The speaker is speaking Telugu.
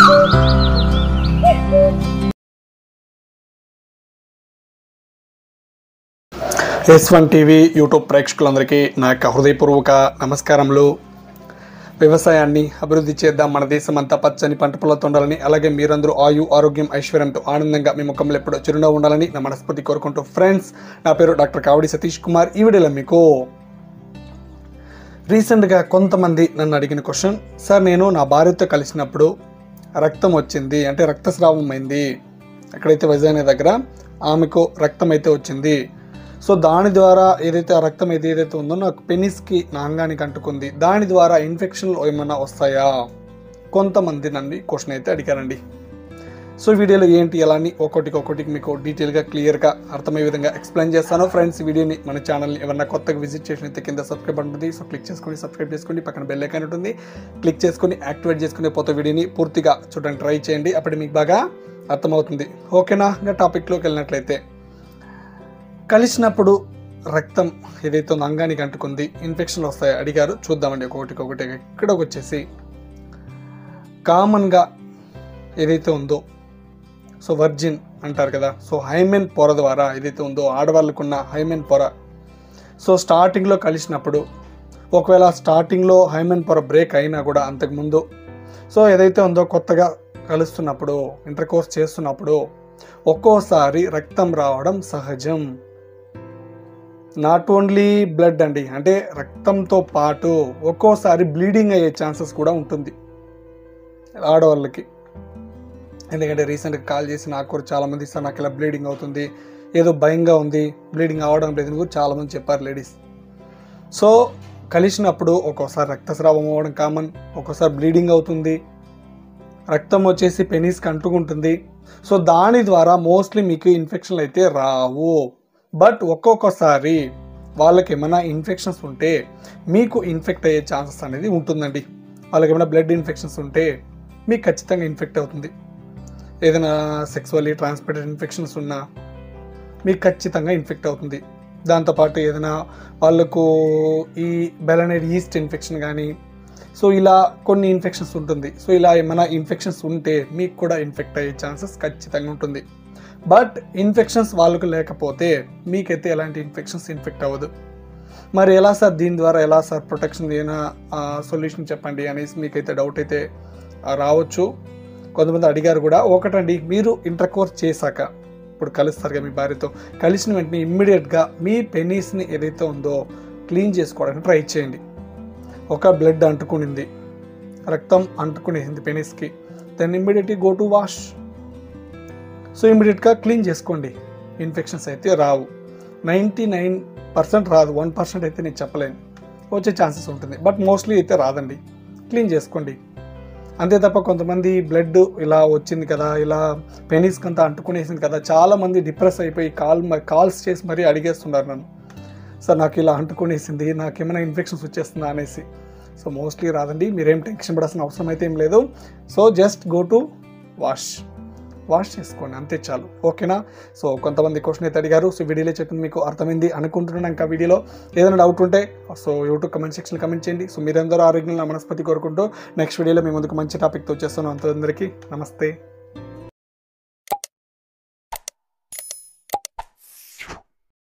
S1 టీవీ యూట్యూబ్ ప్రేక్షకులందరికీ నా యొక్క హృదయపూర్వక నమస్కారములు. వ్యవసాయాన్ని అభివృద్ధి చేద్దాం, మన దేశం అంతా పచ్చని పంట పొలాలతో ఉండాలని, అలాగే మీరందరూ ఆయు ఆరోగ్యం ఐశ్వర్యంతో ఆనందంగా మీ ముఖంలో ఎప్పుడూ చిరునవ్వు ఉండాలని నా మనస్ఫూర్తి కోరుకుంటూ ఫ్రెండ్స్, నా పేరు డాక్టర్ కావడి సతీష్ కుమార్. ఈ వీడియోలో మీకు రీసెంట్గా కొంతమంది నన్ను అడిగిన క్వశ్చన్, సార్ నేను నా భార్యతో కలిసినప్పుడు రక్తం వచ్చింది, అంటే రక్తస్రావం అయింది, ఎక్కడైతే వజైనా దగ్గర ఆమెకు రక్తం అయితే వచ్చింది. సో దాని ద్వారా ఏదైతే ఆ రక్తం ఏదైతే ఉందో నాకు పెనిస్కి నా అంగానికి అంటుకుంది, దాని ద్వారా ఇన్ఫెక్షన్లు ఏమైనా వస్తాయా? కొంతమంది నన్ను క్వశ్చన్ అయితే అడిగారండి. సో వీడియోలో ఏంటి ఎలా అని ఒక్కొక్కటికి మీకు డీటెయిల్గా క్లియర్గా అర్థమయ్యే విధంగా ఎక్స్ప్లెయిన్ చేస్తాను. ఫ్రెండ్స్, వీడియోని మన ఛానల్ని ఎవరైనా కొత్తగా విజిట్ చేసినైతే కింద సబ్స్క్రైబ్ ఉంటుంది, సో క్లిక్ చేసుకొని సబ్స్క్రైబ్ చేసుకోండి. పక్కన బెల్ ఐకాన్ ఉంటుంది, క్లిక్ చేసుకొని యాక్టివేట్ చేసుకుని పోతే వీడియోని పూర్తిగా చూడడానికి ట్రై చేయండి, అప్పుడు మీకు బాగా అర్థమవుతుంది. ఓకేనా? ఇంకా టాపిక్లోకి వెళ్ళినట్లయితే, కలిసినప్పుడు రక్తం ఏదైతే ఉందో అంగానికి అంటుకుంది, ఇన్ఫెక్షన్లు వస్తాయి అడిగారు. చూద్దామండి ఒక్కొక్కటి. ఇక్కడికి వచ్చేసి కామన్గా ఏదైతే ఉందో, సో వర్జిన్ అంటారు కదా, సో హైమెన్ పొర ద్వారా ఏదైతే ఉందో ఆడవాళ్ళకున్న హైమెన్ పొర, సో స్టార్టింగ్లో కలిసినప్పుడు ఒకవేళ స్టార్టింగ్లో హైమెన్ పొర బ్రేక్ అయినా కూడా అంతకుముందు, సో ఏదైతే ఉందో కొత్తగా కలుస్తున్నప్పుడు, ఇంటర్ కోర్స్ చేస్తున్నప్పుడు ఒక్కోసారి రక్తం రావడం సహజం. నాట్ ఓన్లీ బ్లడ్ అండి, అంటే రక్తంతో పాటు ఒక్కోసారి బ్లీడింగ్ అయ్యే ఛాన్సెస్ కూడా ఉంటుంది ఆడవాళ్ళకి. ఎందుకంటే రీసెంట్గా కాల్ చేసి నాకు కూడా చాలామంది, సార్ నాకు ఇలా బ్లీడింగ్ అవుతుంది, ఏదో భయంగా ఉంది, బ్లీడింగ్ అవ్వడం లేదని కూడా చాలామంది చెప్పారు లేడీస్. సో కలిసినప్పుడు ఒక్కోసారి రక్తస్రావం అవ్వడం కామన్, ఒక్కోసారి బ్లీడింగ్ అవుతుంది, రక్తం వచ్చేసి పెనిస్కి అంటుకుంటుంది. సో దాని ద్వారా మోస్ట్లీ మీకు ఇన్ఫెక్షన్లు అయితే రావు. బట్ ఒక్కొక్కసారి వాళ్ళకి ఏమైనా ఇన్ఫెక్షన్స్ ఉంటే మీకు ఇన్ఫెక్ట్ అయ్యే ఛాన్సెస్ అనేది ఉంటుందండి. వాళ్ళకి ఏమైనా బ్లడ్ ఇన్ఫెక్షన్స్ ఉంటే మీకు ఖచ్చితంగా ఇన్ఫెక్ట్ అవుతుంది. ఏదైనా సెక్సువల్లీ ట్రాన్స్మిటెడ్ ఇన్ఫెక్షన్స్ ఉన్నా మీకు ఖచ్చితంగా ఇన్ఫెక్ట్ అవుతుంది. దాంతోపాటు ఏదైనా వాళ్ళకు ఈ బెలనైడ్ ఈస్ట్ ఇన్ఫెక్షన్ కానీ, సో ఇలా కొన్ని ఇన్ఫెక్షన్స్ ఉంటుంది. సో ఇలా ఏమైనా ఇన్ఫెక్షన్స్ ఉంటే మీకు కూడా ఇన్ఫెక్ట్ అయ్యే ఛాన్సెస్ ఖచ్చితంగా ఉంటుంది. బట్ ఇన్ఫెక్షన్స్ వాళ్ళకు లేకపోతే మీకైతే ఎలాంటి ఇన్ఫెక్షన్స్ ఇన్ఫెక్ట్ అవ్వదు. మరి ఎలా సార్, దీని ద్వారా ఎలా సార్ ప్రొటెక్షన్, ఏదైనా సొల్యూషన్ చెప్పండి అనేసి మీకైతే డౌట్ అయితే రావచ్చు. కొంతమంది అడిగారు కూడా. ఒకటండి, మీరు ఇంటర్ కోర్స్ చేశాక ఇప్పుడు కలుస్తారు కదా మీ భార్యతో, కలిసిన వెంటనే ఇమ్మీడియట్గా మీ పెనీస్ని ఏదైతే ఉందో క్లీన్ చేసుకోవడానికి ట్రై చేయండి. ఒక బ్లడ్ అంటుకునింది, రక్తం అంటుకునేసింది పెనిస్కి, then immediately go to wash. So ఇమ్మీడియట్గా క్లీన్ చేసుకోండి, ఇన్ఫెక్షన్స్ అయితే రావు. 99% రాదు, 1% అయితే నేను చెప్పలేను, వచ్చే ఛాన్సెస్ ఉంటుంది. బట్ మోస్ట్లీ అయితే రాదండి, క్లీన్ చేసుకోండి అంతే తప్ప. కొంతమంది బ్లడ్ ఇలా వచ్చింది కదా, ఇలా పెనిస్కి అంతా అంటుకునేసింది కదా, చాలామంది డిప్రెస్ అయిపోయి కాల్స్ చేసి మరీ అడిగేస్తున్నారు నన్ను, సార్ నాకు ఇలా అంటుకునేసింది, నాకేమైనా ఇన్ఫెక్షన్స్ వచ్చేస్తుందా అనేసి. సో మోస్ట్లీ రాదండి, మీరేం టెన్షన్ పడాల్సిన అవసరం అయితే ఏం లేదు. So just go to wash చేసుకోండి, అంతే చాలు. ఓకేనా? సో కొంతమంది క్వశ్చన్ అయితే అడిగారు. సో వీడియోలో చెప్పింది మీకు అర్థమైంది అనుకుంటున్నాను. ఇంకా వీడియోలో ఏదైనా డౌట్ ఉంటే సో యూట్యూబ్ కమెంట్ సెక్షన్లో కమెంట్ చేయండి. సో మీరందరూ ఆరోగ్యంగా మనస్ఫూర్తి కోరుకుంటూ నెక్స్ట్ వీడియోలో మీ ముందుకు మంచి టాపిక్తో వచ్చేస్తాను. అందరికీ నమస్తే.